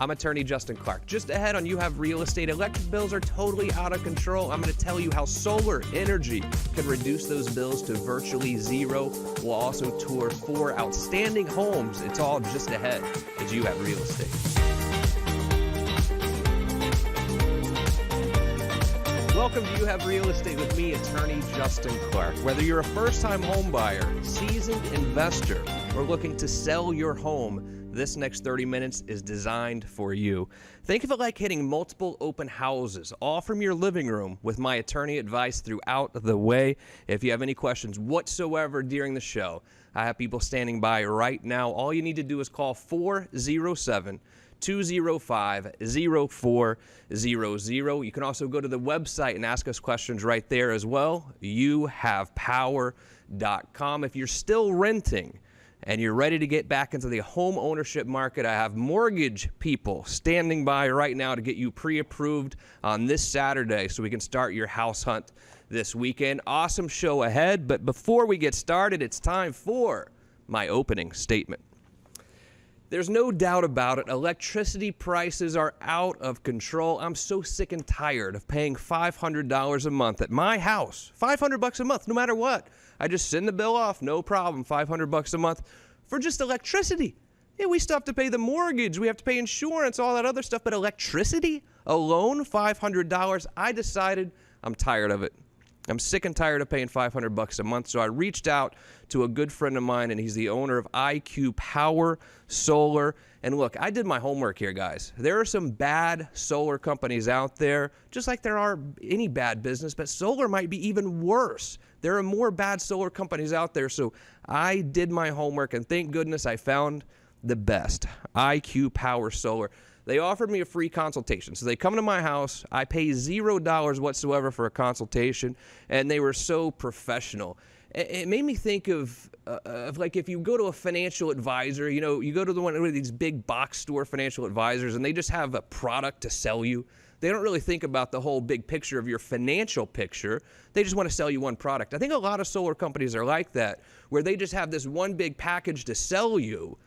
I'm attorney Justin Clark. Just ahead on You Have Real Estate, electric bills are totally out of control. I'm going to tell you how solar energy can reduce those bills to virtually zero. We'll also tour 4 outstanding homes. It's all just ahead as You Have Real Estate. Welcome to You Have Real Estate with me, attorney Justin Clark. Whether you're a first-time home buyer, seasoned investor, or looking to sell your home, this next 30 minutes is designed for you. Think of it like hitting multiple open houses, all from your living room, with my attorney advice throughout the way. If you have any questions whatsoever during the show, I have people standing by right now. All you need to do is call 407-205-0400. You can also go to the website and ask us questions right there as well, youhavepower.com. If you're still renting and you're ready to get back into the home ownership market, I have mortgage people standing by right now to get you pre-approved on this Saturday so we can start your house hunt this weekend. Awesome show ahead, but before we get started, it's time for my opening statement. There's no doubt about it. Electricity prices are out of control. I'm so sick and tired of paying $500 a month at my house. $500 a month, no matter what. I just send the bill off, no problem. $500 a month for just electricity. Yeah, we still have to pay the mortgage. We have to pay insurance, all that other stuff. But electricity alone, $500. I decided I'm tired of it. I'm sick and tired of paying $500 a month, so I reached out to a good friend of mine, and he's the owner of IQ Power Solar. And look, I did my homework here, guys. There are some bad solar companies out there, just like there are any bad business, but solar might be even worse. There are more bad solar companies out there, so I did my homework, and thank goodness I found the best, IQ Power Solar. They offered me a free consultation. So they come to my house. I pay $0 whatsoever for a consultation, and they were so professional. It made me think of like if you go to a financial advisor, you know, you go to one of these big box store financial advisors, and they just have a product to sell you. They don't really think about the whole big picture of your financial picture. They just want to sell you one product. I think a lot of solar companies are like that, where they just have this one big package to sell you.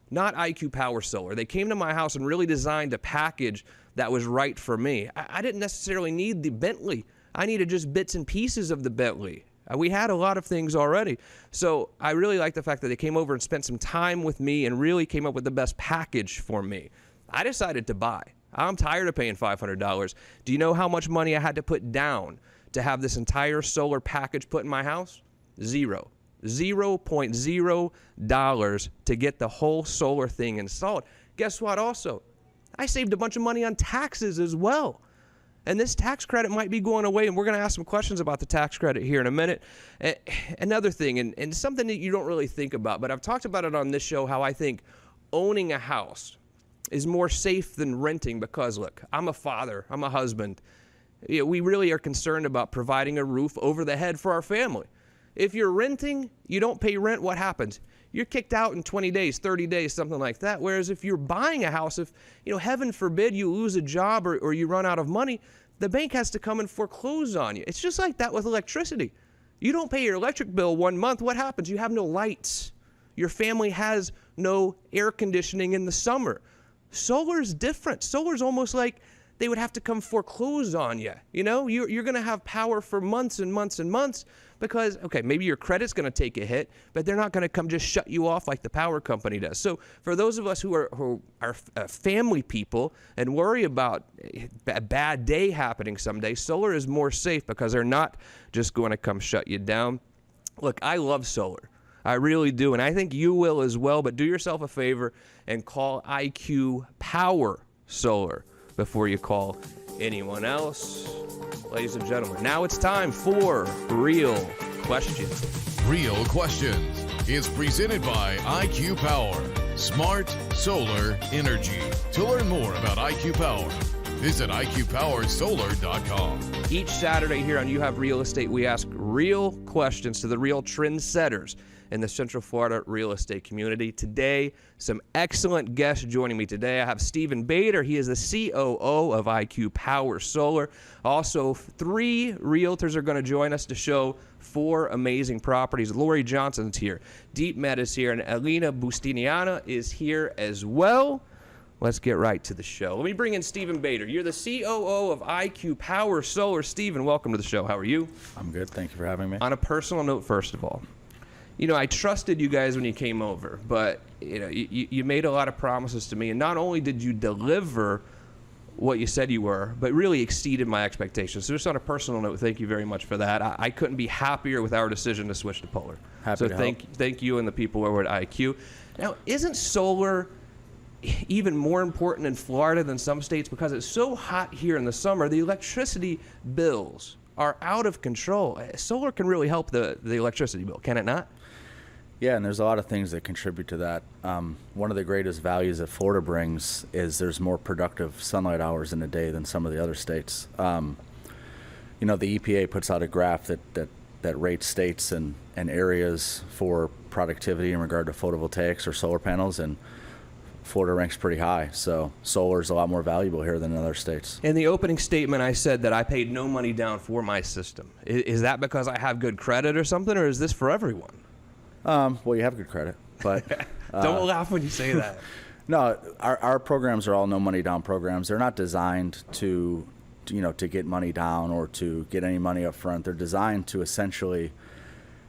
Not IQ Power Solar. They came to my house and really designed a package that was right for me. I didn't necessarily need the Bentley. I needed just bits and pieces of the Bentley. We had a lot of things already. So I really like the fact that they came over and spent some time with me and really came up with the best package for me. I decided to buy. I'm tired of paying $500. Do you know how much money I had to put down to have this entire solar package put in my house? $0. $0.0 to get the whole solar thing installed. Guess what also? I saved a bunch of money on taxes as well. And this tax credit might be going away, and we're going to ask some questions about the tax credit here in a minute. Another thing, and something that you don't really think about, but I've talked about it on this show, how I think owning a house is more safe than renting because, look, I'm a father, I'm a husband. You know, we really are concerned about providing a roof over the head for our family. If you're renting, you don't pay rent, what happens? You're kicked out in 20 days, 30 days, something like that. Whereas if you're buying a house, if, you know, heaven forbid you lose a job or you run out of money, the bank has to come and foreclose on you. It's just like that with electricity. You don't pay your electric bill 1 month, what happens? You have no lights. Your family has no air conditioning in the summer. Solar's different. Solar's almost like they would have to come foreclose on you. You know, you're going to have power for months and months and months because, okay, maybe your credit's going to take a hit, but they're not going to come just shut you off like the power company does. So for those of us who are family people and worry about a bad day happening someday, solar is more safe because they're not just going to come shut you down. Look, I love solar. I really do, and I think you will as well, but do yourself a favor and call IQ Power Solar before you call anyone else. Ladies and gentlemen, now it's time for Real Questions. Real Questions is presented by IQ Power, smart solar energy. To learn more about IQ Power, visit IQPowerSolar.com. Each Saturday here on You Have Real Estate, we ask real questions to the real trendsetters in the Central Florida real estate community. Today, some excellent guests joining me today. I have Stephen Bader. He is the COO of IQ Power Solar. Also, 3 realtors are going to join us to show 4 amazing properties. Lori Johnson's here. Deep Med is here. And Alina Bustiniana is here as well. let's get right to the show. Let me bring in Stephen Bader. You're the COO of IQ Power Solar. Stephen, welcome to the show. How are you? I'm good. Thank you for having me. On a personal note, first of all, you know, I trusted you guys when you came over, but you know, you made a lot of promises to me, and not only did you deliver what you said you were, but really exceeded my expectations. So just on a personal note, thank you very much for that. I couldn't be happier with our decision to switch to Polar. Happy to help. Thank you and the people over at IQ. Now, isn't solar even more important in Florida than some states? Because it's so hot here in the summer, the electricity bills are out of control. Solar can really help the electricity bill, can it not? Yeah, and there's a lot of things that contribute to that. One of the greatest values that Florida brings is there's more productive sunlight hours in a day than some of the other states. You know, the EPA puts out a graph that rates states and areas for productivity in regard to photovoltaics or solar panels, and Florida ranks pretty high. So solar is a lot more valuable here than in other states. In the opening statement, I said that I paid no money down for my system. Is that because I have good credit or something, or is this for everyone? Well, you have good credit, but Don't laugh when you say that. no, our programs are all no money down programs. They're not designed to get money down or to get any money up front. They're designed to essentially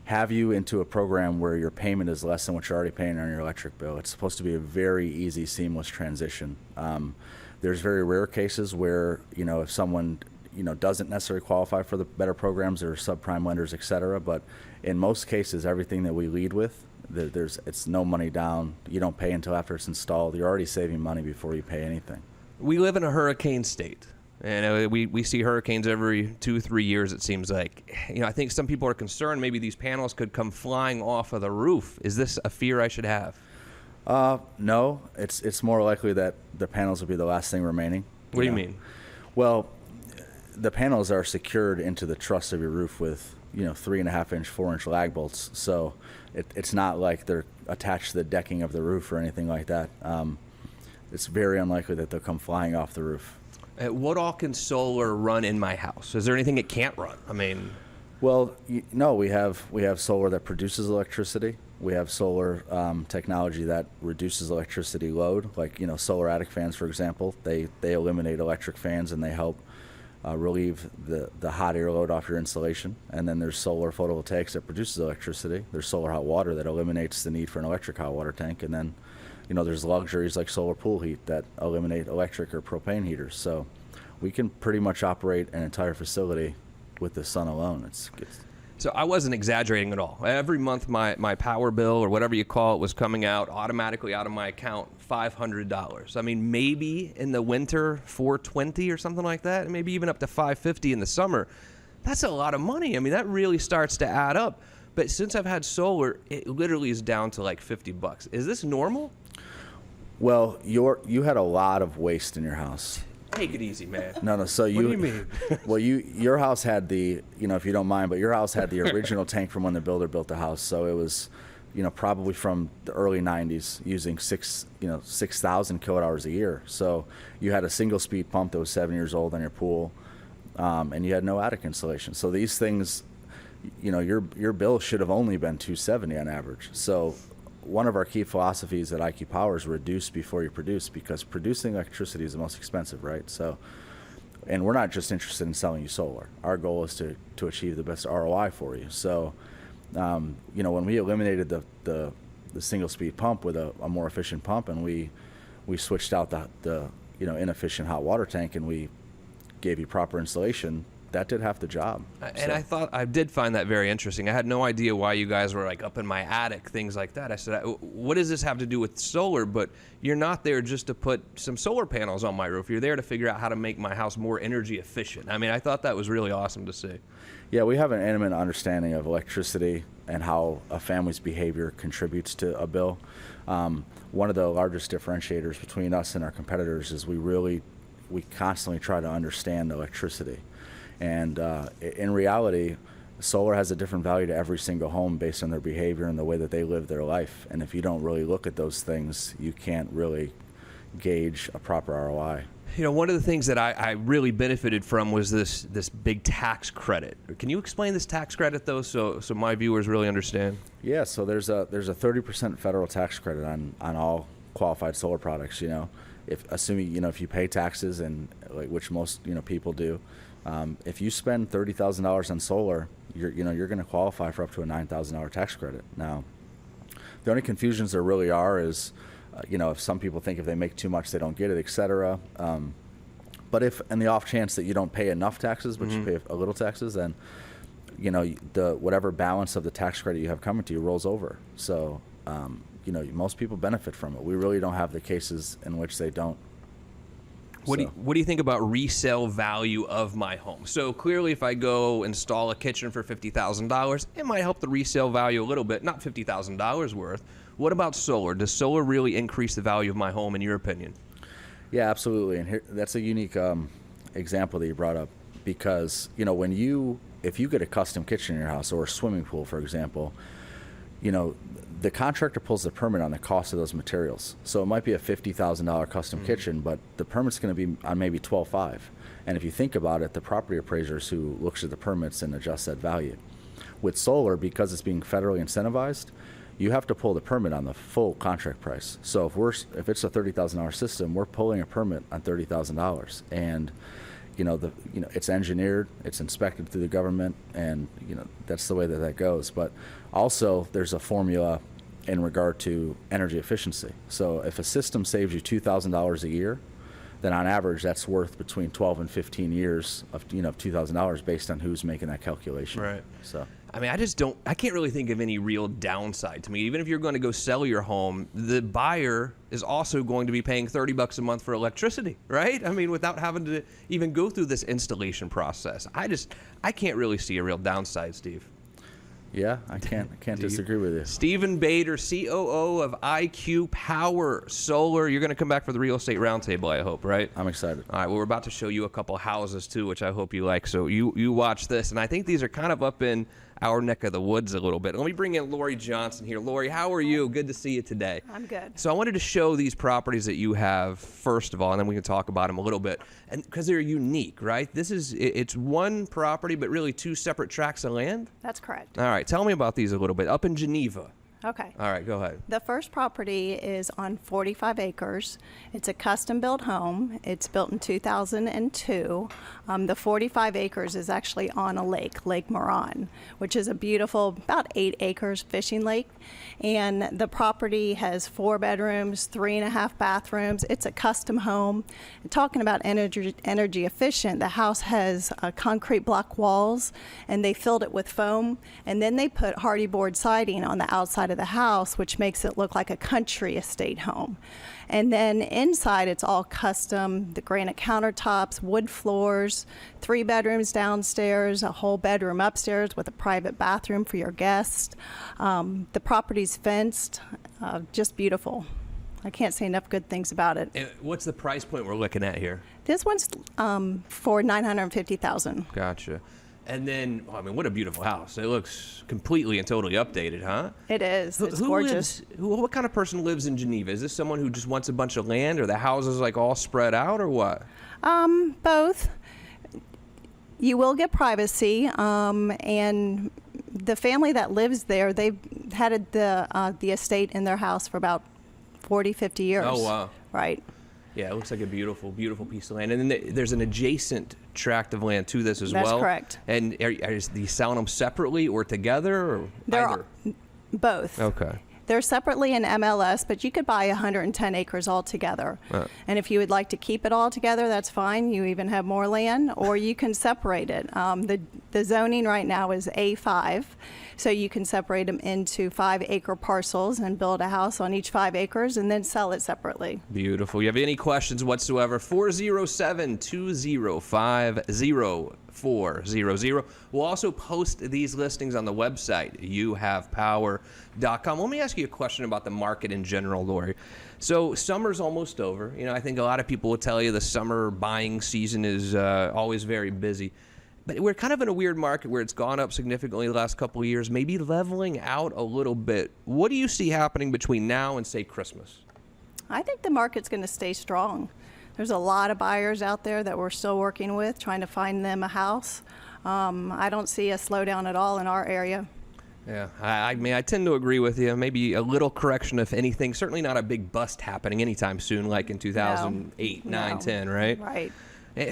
have you into a program where your payment is less than what you're already paying on your electric bill. It's supposed to be a very easy, seamless transition. There's very rare cases where, if someone doesn't necessarily qualify for the better programs or subprime lenders, et cetera. But in most cases, everything that we lead with, it's no money down. You don't pay until after it's installed. You're already saving money before you pay anything. We live in a hurricane state, and we see hurricanes every 2-3 years, it seems like. I think some people are concerned maybe these panels could come flying off of the roof. Is this a fear I should have? No, it's more likely that the panels will be the last thing remaining. What do you mean? Well, the panels are secured into the truss of your roof with 3.5-inch, 4-inch lag bolts. So it's not like they're attached to the decking of the roof or anything like that. It's very unlikely that they'll come flying off the roof. What all can solar run in my house? Is there anything it can't run? I mean, well, no, we have solar that produces electricity. We have solar technology that reduces electricity load, like solar attic fans, for example. They eliminate electric fans and they help relieve the hot air load off your insulation. And then there's solar photovoltaics that produces electricity. There's solar hot water that eliminates the need for an electric hot water tank. And then, there's luxuries like solar pool heat that eliminate electric or propane heaters. So we can pretty much operate an entire facility with the sun alone. So I wasn't exaggerating at all. Every month my power bill or whatever you call it was coming out automatically out of my account, $500. I mean, maybe in the winter, $420 or something like that, and maybe even up to $550 in the summer. That's a lot of money. I mean, that really starts to add up. But since I've had solar, it literally is down to like $50. Is this normal? Well, you had a lot of waste in your house. Take it easy, man. No. So what do you mean? Well, your house had the, if you don't mind, but your house had the original tank from when the builder built the house. So it was, probably from the early 90s, using 6,000 kilowatt hours a year. So you had a single speed pump that was 7 years old on your pool, and you had no attic insulation. So these things, your bill should have only been $270 on average. So one of our key philosophies at IQ Power is reduce before you produce, because producing electricity is the most expensive, right? So, and we're not just interested in selling you solar. Our goal is to achieve the best ROI for you. So, when we eliminated the single speed pump with a more efficient pump, and we switched out the inefficient hot water tank, and we gave you proper installation, that did half the job. And I did find that very interesting. I had no idea why you guys were like up in my attic, things like that. I said, what does this have to do with solar? But you're not there just to put some solar panels on my roof. You're there to figure out how to make my house more energy efficient. I mean, I thought that was really awesome to see. Yeah, we have an intimate understanding of electricity and how a family's behavior contributes to a bill. One of the largest differentiators between us and our competitors is we constantly try to understand electricity. And in reality, solar has a different value to every single home based on their behavior and the way that they live their life. And if you don't really look at those things, you can't really gauge a proper ROI. One of the things that I really benefited from was this big tax credit. Can you explain this tax credit, though, so my viewers really understand? Yeah, so there's a 30% federal tax credit on all qualified solar products, if assuming if you pay taxes and like which most people do, if you spend $30,000 on solar, you're going to qualify for up to a $9,000 tax credit. Now, the only confusions there really are is, if some people think if they make too much they don't get it, etc. But if in the off chance that you don't pay enough taxes, but you pay a little taxes, then the whatever balance of the tax credit you have coming to you rolls over. So most people benefit from it. We really don't have the cases in which they don't. What do you think about resale value of my home? So clearly, if I go install a kitchen for $50,000, it might help the resale value a little bit, not $50,000 worth. What about solar? Does solar really increase the value of my home, in your opinion? Yeah, absolutely. And that's a unique example that you brought up, because if you get a custom kitchen in your house or a swimming pool, for example, the contractor pulls the permit on the cost of those materials. So it might be a $50,000 custom kitchen, but the permit's going to be on maybe $12,500. And if you think about it, the property appraisers who looks at the permits and adjusts that value. With solar, because it's being federally incentivized, you have to pull the permit on the full contract price. So if it's a $30,000 system, we're pulling a permit on $30,000, and it's engineered, it's inspected through the government, and that's the way that goes. But also there's a formula in regard to energy efficiency. So if a system saves you $2,000 a year, then on average that's worth between 12 and 15 years of $2,000 based on who's making that calculation. Right. So I mean, I can't really think of any real downside to me. Even if you're going to go sell your home, the buyer is also going to be paying $30 a month for electricity, right? I mean, without having to even go through this installation process. I can't really see a real downside, Steve. Yeah, I can't disagree with you. Stephen Bader, COO of IQ Power Solar. You're going to come back for the real estate roundtable, I hope, right? I'm excited. All right, well, we're about to show you a couple houses too, which I hope you like. So you watch this, and I think these are kind of up in our neck of the woods a little bit. Let me bring in Lori Johnson here. Lori, how are you? Good to see you today. I'm good. So I wanted to show these properties that you have first of all, and then we can talk about them a little bit, and because they're unique, right? It's one property, but really two separate tracts of land. That's correct. All right, tell me about these a little bit. Up in Geneva. Okay. All right, go ahead. The first property is on 45 acres. It's a custom-built home. It's built in 2002. The 45 acres is actually on a lake, Lake Moran, which is a beautiful, about 8 acres fishing lake. And the property has 4 bedrooms, 3.5 bathrooms. It's a custom home. And talking about energy efficient, the house has concrete block walls, and they filled it with foam. And then they put hardy board siding on the outside of the house, which makes it look like a country estate home. And then inside it's all custom, the granite countertops, wood floors, 3 bedrooms downstairs, a whole bedroom upstairs with a private bathroom for your guests. The property's fenced, just beautiful. I can't say enough good things about it. And what's the price point we're looking at here? This one's for $950,000. Gotcha. And then, what a beautiful house. It looks completely and totally updated, huh? It is. It's gorgeous. What kind of person lives in Geneva? Is this someone who just wants a bunch of land, or the houses like all spread out, or what? Both. You will get privacy, and the family that lives there, they've had the estate in their house for about 40, 50 years. Oh, wow. Right. Yeah, it looks like a beautiful, beautiful piece of land. And then there's an adjacent tract of land to this as well. That's correct. And are you selling them separately or together, or either? Both. Okay. They're separately in MLS, but you could buy 110 acres all together. And if you would like to keep it all together, that's fine. You even have more land, or you can separate it. The zoning right now is A5, so you can separate them into 5-acre parcels and build a house on each 5 acres and then sell it separately. Beautiful. You have any questions whatsoever, 407-205-0400. We'll also post these listings on the website, youhavepower.com. Let me ask you a question about the market in general, Lori. So summer's almost over. I think a lot of people will tell you the summer buying season is always very busy. But we're kind of in a weird market where it's gone up significantly the last couple of years, maybe leveling out a little bit. What do you see happening between now and, say, Christmas? I think the market's going to stay strong. There's a lot of buyers out there that we're still working with, trying to find them a house. I don't see a slowdown at all in our area. Yeah, I mean, I tend to agree with you. Maybe a little correction, if anything. Certainly not a big bust happening anytime soon, like in 2008, No. 9, 10, right? Right.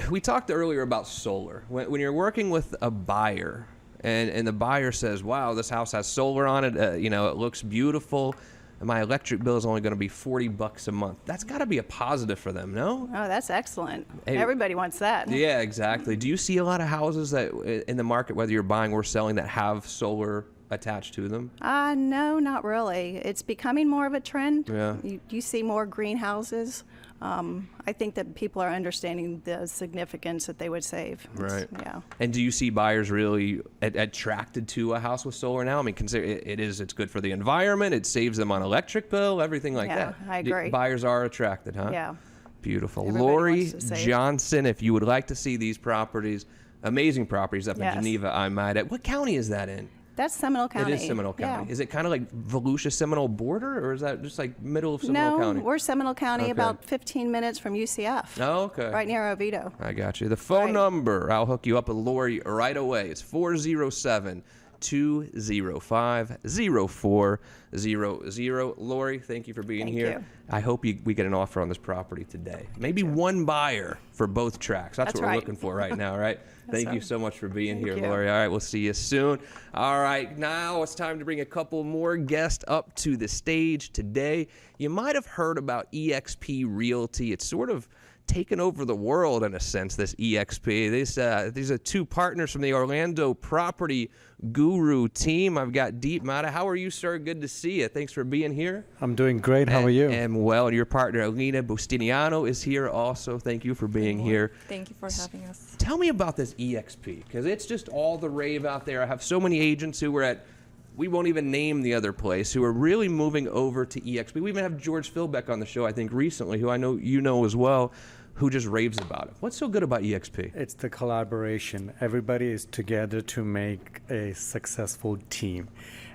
We talked earlier about solar. When you're working with a buyer, and the buyer says, "Wow, this house has solar on it. You know, it looks beautiful. And my electric bill is only going to be $40 a month." That's got to be a positive for them, no? Oh, that's excellent. Hey, Everybody wants that. Yeah, exactly. Do you see a lot of houses that in the market, whether you're buying or selling, that have solar attached to them? No, not really. It's becoming more of a trend. Yeah. You see more greenhouses. I think that people are understanding the significance that they would save. Right. Yeah. And do you see buyers really attracted to a house with solar now? I mean, consider it's good for the environment. It saves them on electric bill, everything like Yeah, that. I agree. Buyers are attracted, huh? Yeah. Beautiful. Everybody Lori wants to save. Johnson, if you would like to see these properties, amazing properties up in Yes. Geneva, I might add. What county is that in? That's Seminole County. It is Seminole County. Yeah. Is it kind of like Volusia Seminole border, or is that just like middle of Seminole No, County? we're Seminole County, Okay. about 15 minutes from UCF. Oh, okay. Right near Oviedo. I got you. The phone Right. number, I'll hook you up with Lori right away. It's 407-205-0400. Lori, thank you for being Thank here. you. I hope we get an offer on this property today. Maybe one buyer for both tracks. That's That's what we're right. looking for right now, right? Thank you right. so much for being Thank here, you. Lori. All right, we'll see you soon. All right, now it's time to bring a couple more guests up to the stage today. You might have heard about eXp Realty. It's sort of taken over the world in a sense, this eXp. These are two partners from the Orlando Property Guru team. I've got Deep Mata. How are you, sir? Good to see you. Thanks for being here. I'm doing great. How are you? And well, your partner Alina Bustiniano is here also. Thank you for being here. Thank you for having us. Tell me about this eXp, because it's just all the rave out there. I have so many agents who were at, we won't even name the other place, who are really moving over to eXp. We even have George Philbeck on the show, I think, recently, who I know you know as well, who just raves about it. What's so good about eXp? It's the collaboration. Everybody is together to make a successful team.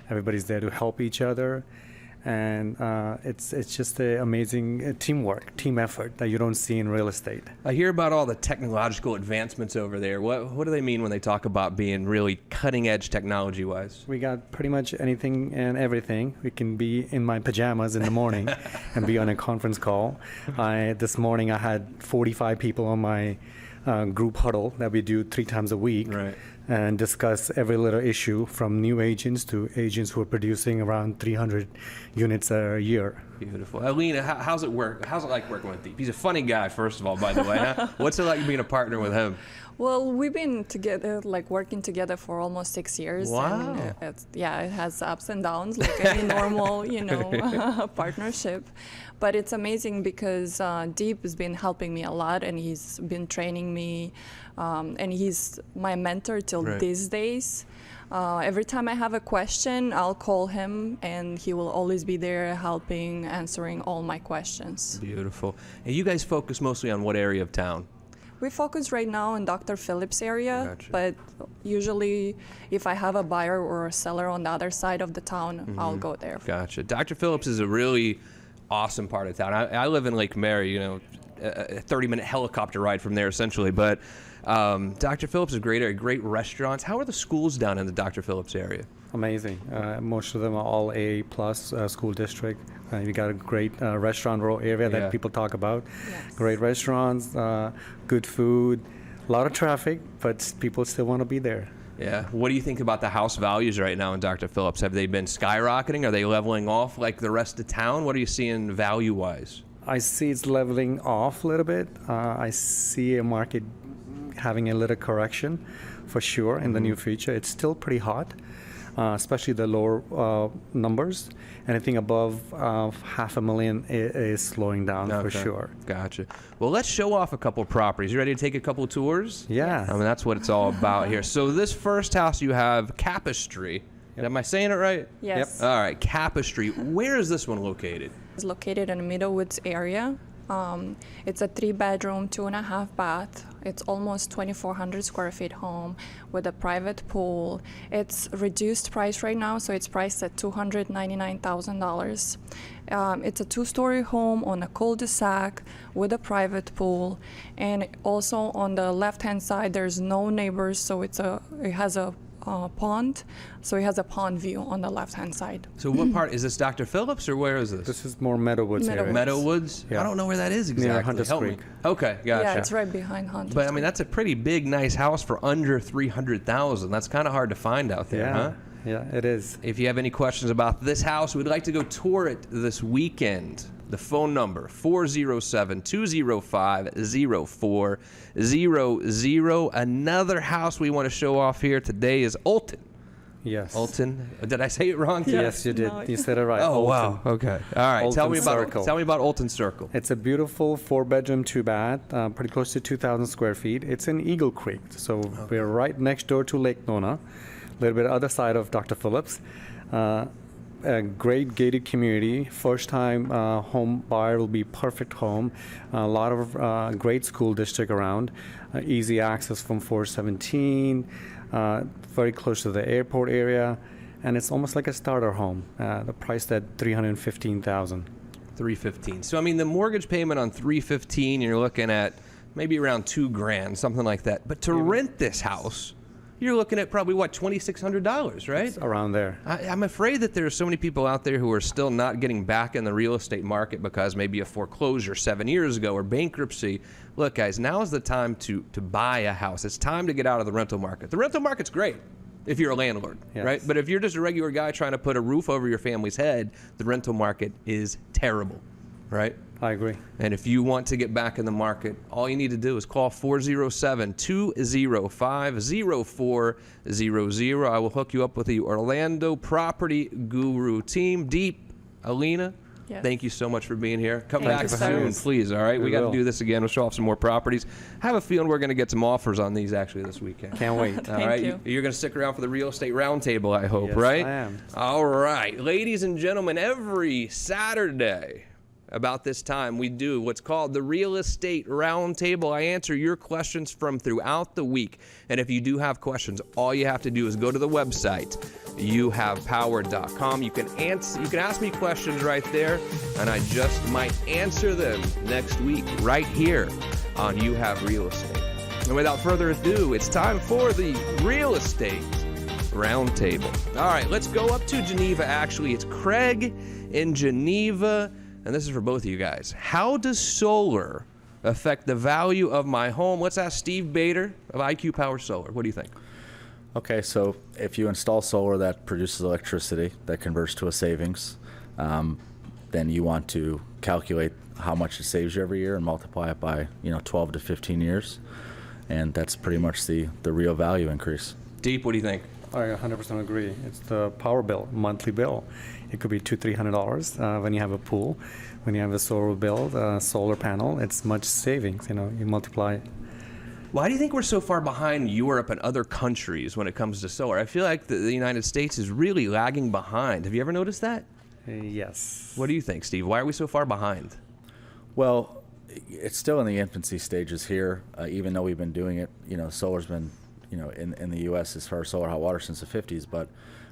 Everybody's there to help each other. And it's just an amazing teamwork, team effort that you don't see in real estate. I hear about all the technological advancements over there. What do they mean when they talk about being really cutting edge technology-wise? We got pretty much anything and everything. We can be in my pajamas in the morning and be on a conference call. This morning I had 45 people on my group huddle that we do 3 times a week. Right. And discuss every little issue from new agents to agents who are producing around 300 units a year. Beautiful. Alina, how's it work? How's it like working with Deep? He's a funny guy, first of all, by the way. Huh? What's it like being a partner with him? Well, we've been together, like working together for almost 6 years. Wow. And it has ups and downs, like any normal, partnership. But it's amazing because Deep has been helping me a lot, and he's been training me, and he's my mentor till Right. these days. Every time I have a question, I'll call him, and he will always be there helping, answering all my questions. Beautiful. And you guys focus mostly on what area of town? We focus right now in Dr. Phillips area, Gotcha. but usually if I have a buyer or a seller on the other side of the town, I'll go there. Gotcha. Dr. Phillips is a really awesome part of town. I live in Lake Mary, a 30-minute helicopter ride from there, essentially. But Dr. Phillips is a great area, great restaurants. How are the schools down in the Dr. Phillips area? Amazing. Most of them are all A+ school district. You got a great restaurant row area that Yeah. people talk about. Yes. Great restaurants, good food, a lot of traffic, but people still want to be there. Yeah. What do you think about the house values right now in Dr. Phillips? Have they been skyrocketing? Are they leveling off like the rest of town? What are you seeing value-wise? I see it's leveling off a little bit. I see a market having a little correction for sure in the near future. It's still pretty hot, especially the lower numbers. Anything above $500,000 is slowing down for Okay. sure. Gotcha. Well, let's show off a couple of properties. You ready to take a couple of tours? Yeah. I mean, that's what it's all about here. So this first house you have, Capistry. Am I saying it right? Yes. All right, Capistry. Where is this one located? It's located in the Middlewoods area. It's a 3-bedroom, 2.5 bath. It's almost 2,400 square feet home with a private pool. It's reduced price right now, so it's priced at $299,000. It's a 2-story home on a cul-de-sac with a private pool, and also on the left-hand side there's no neighbors, so it has a pond, so it has a pond view on the left-hand side. So what part is this, Dr. Phillips, or where is this? This is more Meadowwoods area. Meadowwoods? Yeah. I don't know where that is exactly. Near Hunters Help Creek. me. Okay, gotcha. Yeah, it's right behind Hunter's. But I mean, that's a pretty big, nice house for under $300,000. That's kind of hard to find out there, huh? Yeah, it is. If you have any questions about this house, we'd like to go tour it this weekend. The phone number, 407-205-0400. Another house we want to show off here today is Olton. Yes. Olton. Did I say it wrong? Yes, you did. No, You said it right. Oh, Olton. wow. Okay. All right. Tell Olton me about Circle. Olton Circle. It's a beautiful 4-bedroom, 2-bath, pretty close to 2,000 square feet. It's in Eagle Creek, so we're right next door to Lake Nona, a little bit other side of Dr. Phillips. A great gated community. First-time home buyer will be perfect home. A lot of great school district around. Easy access from 417. Very close to the airport area, and it's almost like a starter home. The price at $315,000. $315,000. So I mean, the mortgage payment on $315,000, you're looking at maybe around $2,000, something like that. But to rent this house, you're looking at probably what, $2,600, right? Around there. I'm afraid that there are so many people out there who are still not getting back in the real estate market because maybe a foreclosure 7 years ago or bankruptcy. Look, guys, now is the time to buy a house. It's time to get out of the rental market. The rental market's great if you're a landlord, Yes. right? But if you're just a regular guy trying to put a roof over your family's head, the rental market is terrible, right? I agree. And if you want to get back in the market, all you need to do is call 407-205-0400. I will hook you up with the Orlando Property Guru team. Deep, Alina, Yes. thank you so much for being here. Come Thank back you, soon, sir. please, all right? We We got to will. do this again. We'll show off some more properties. I have a feeling we're going to get some offers on these actually this weekend. Can't wait. All Thank right, you. you're going to stick around for the real estate roundtable, I hope, Yes, right? I am. All right, ladies and gentlemen, every Saturday about this time we do what's called the Real Estate Roundtable. I answer your questions from throughout the week, and if you do have questions, all you have to do is go to the website youhavepower.com. You can ask me questions right there, and I just might answer them next week right here on You Have Real Estate. And without further ado, it's time for the Real Estate Roundtable. All right, let's go up to Geneva. Actually, it's Craig in Geneva, and this is for both of you guys. How does solar affect the value of my home? Let's ask Steve Bader of IQ Power Solar. What do you think? Okay, so if you install solar that produces electricity that converts to a savings, then you want to calculate how much it saves you every year and multiply it by 12 to 15 years, and that's pretty much the real value increase. Deep, what do you think? I 100% agree. It's the power bill, monthly bill. It could be $200-300 when you have a pool. When you have a solar bill, solar panel, it's much savings. You multiply. Why do you think we're so far behind Europe and other countries when it comes to solar? I feel like the United States is really lagging behind. Have you ever noticed that? Yes. What do you think, Steve? Why are we so far behind? Well, it's still in the infancy stages here, even though we've been doing it. Solar's been, in the U.S. as far as solar hot water since the 50s, but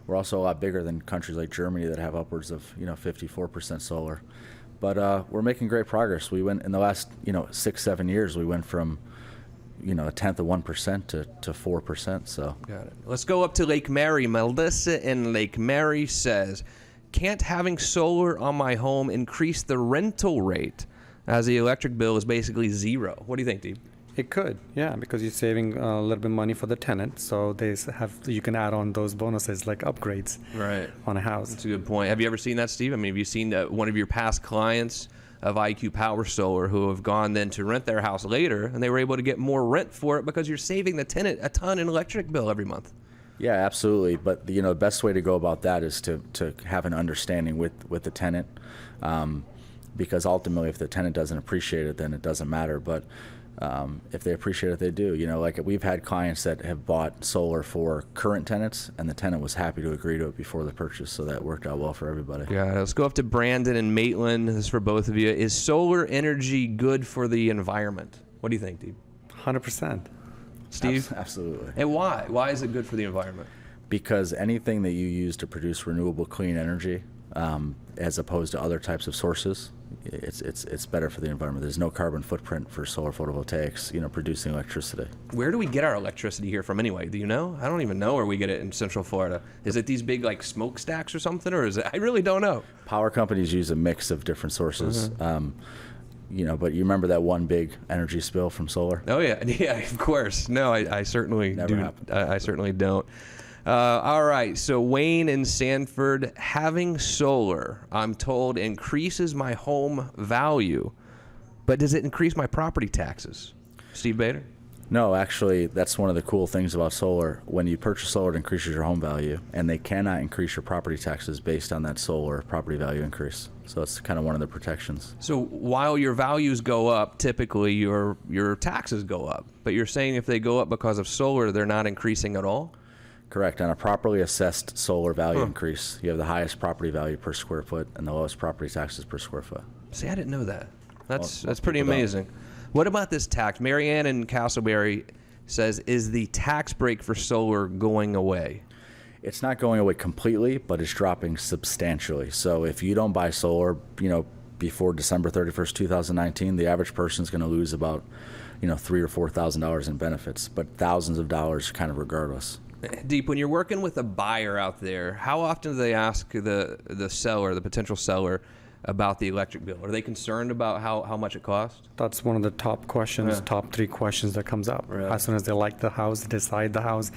we're also a lot bigger than countries like Germany that have upwards of, 54% solar. But we're making great progress. We went in the last, 6-7 years, we went from, a tenth of 1% to 4%. So Got it. Let's go up to Lake Mary. Melissa in Lake Mary says, can't having solar on my home increase the rental rate as the electric bill is basically zero? What do you think, Deep? It could, yeah, because you're saving a little bit of money for the tenant. So you can add on those bonuses like upgrades Right. on a house. That's a good point. Have you ever seen that, Steve? I mean, have you seen one of your past clients of IQ Power Solar who have gone then to rent their house later, and they were able to get more rent for it because you're saving the tenant a ton in electric bill every month? yeah, absolutely. But the best way to go about that is to have an understanding with the tenant, because ultimately, if the tenant doesn't appreciate it, then it doesn't matter. But if they appreciate it, they do. Like we've had clients that have bought solar for current tenants, and the tenant was happy to agree to it before the purchase, so that worked out well for everybody. Yeah, let's go up to Brandon and Maitland. This is for both of you. Is solar energy good for the environment? What do you think, Deep? 100%. Steve? Absolutely. And why? Why is it good for the environment? Because anything that you use to produce renewable clean energy as opposed to other types of sources. It's better for the environment. There's no carbon footprint for solar photovoltaics, producing electricity. Where do we get our electricity here from anyway? Do you know? I don't even know where we get it in Central Florida. Is it these big like smokestacks or something, or is it? I really don't know. Power companies use a mix of different sources. But you remember that one big energy spill from solar? Oh yeah, yeah, of course. No, I certainly Never do. happened. I certainly don't. All right, so Wayne in Sanford, having solar, I'm told, increases my home value, but does it increase my property taxes? Steve Bader? No, actually, that's one of the cool things about solar. When you purchase solar, it increases your home value, and they cannot increase your property taxes based on that solar property value increase. So it's kind of one of the protections. So while your values go up, typically your taxes go up, but you're saying if they go up because of solar, they're not increasing at all? Correct. On a properly assessed solar value increase, you have the highest property value per square foot and the lowest property taxes per square foot. See, I didn't know that. That's Most pretty people don't. amazing. What about this tax? Mary Ann in Castleberry says, is the tax break for solar going away? It's not going away completely, but it's dropping substantially. So if you don't buy solar, before December 31st, 2019, the average person is going to lose about, $3,000 or $4,000 in benefits, but thousands of dollars kind of regardless. Deep, when you're working with a buyer out there, how often do they ask the seller, the potential seller, about the electric bill? Are they concerned about how much it costs? That's one of the top questions, Yeah. top 3 questions that comes up. Really? As soon as they like the house, decide the house,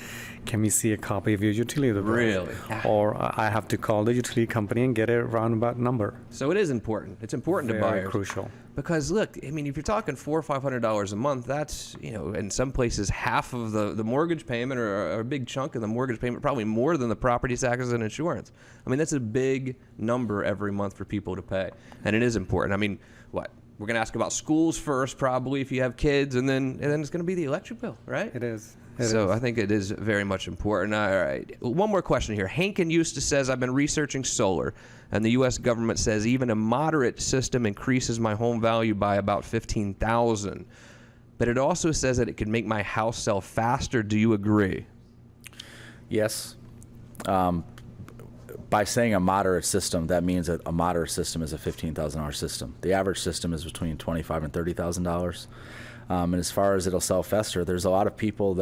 can we see a copy of your utility bill? Really? Or I have to call the utility company and get a roundabout number. So it is important. It's important to Very buyers. crucial. Because look, I mean, if you're talking $400 or $500 a month, that's, in some places half of the mortgage payment or a big chunk of the mortgage payment, probably more than the property taxes and insurance. I mean, that's a big number every month for people to pay, and it is important. I mean, what? We're going to ask about schools first, probably, if you have kids, and then it's going to be the electric bill, right? It is. I think it is very much important. All right. One more question here. Hank in Eustis says, I've been researching solar, and the U.S. government says even a moderate system increases my home value by about $15,000. But it also says that it could make my house sell faster. Do you agree? Yes. By saying a moderate system, that means that a moderate system is a $15,000 system. The average system is between $25,000 and $30,000. And as far as it'll sell faster, there's a lot of people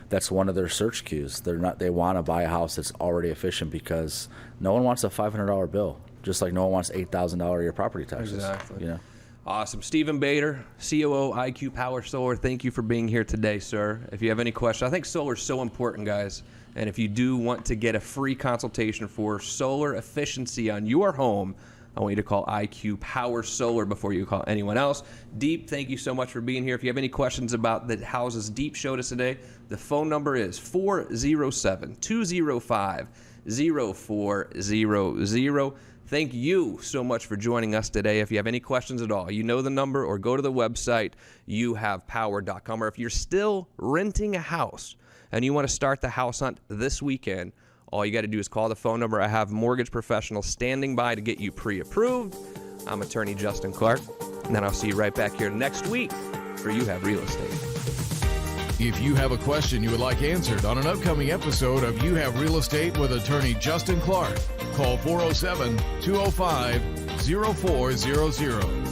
that's one of their search queues. They want to buy a house that's already efficient because no one wants a $500 bill, just like no one wants $8,000 a year property taxes. Exactly. Awesome. Stephen Bader, COO, IQ Power Solar, thank you for being here today, sir. If you have any questions, I think solar is so important, guys. And if you do want to get a free consultation for solar efficiency on your home, I want you to call IQ Power Solar before you call anyone else. Deep, thank you so much for being here. If you have any questions about the houses Deep showed us today, the phone number is 407-205-0400. Thank you so much for joining us today. If you have any questions at all, you know the number, or go to the website, youhavepower.com. Or if you're still renting a house and you want to start the house hunt this weekend, all you got to do is call the phone number. I have mortgage professionals standing by to get you pre-approved. I'm attorney Justin Clark, and then I'll see you right back here next week for You Have Real Estate. If you have a question you would like answered on an upcoming episode of You Have Real Estate with attorney Justin Clark, call 407-205-0400.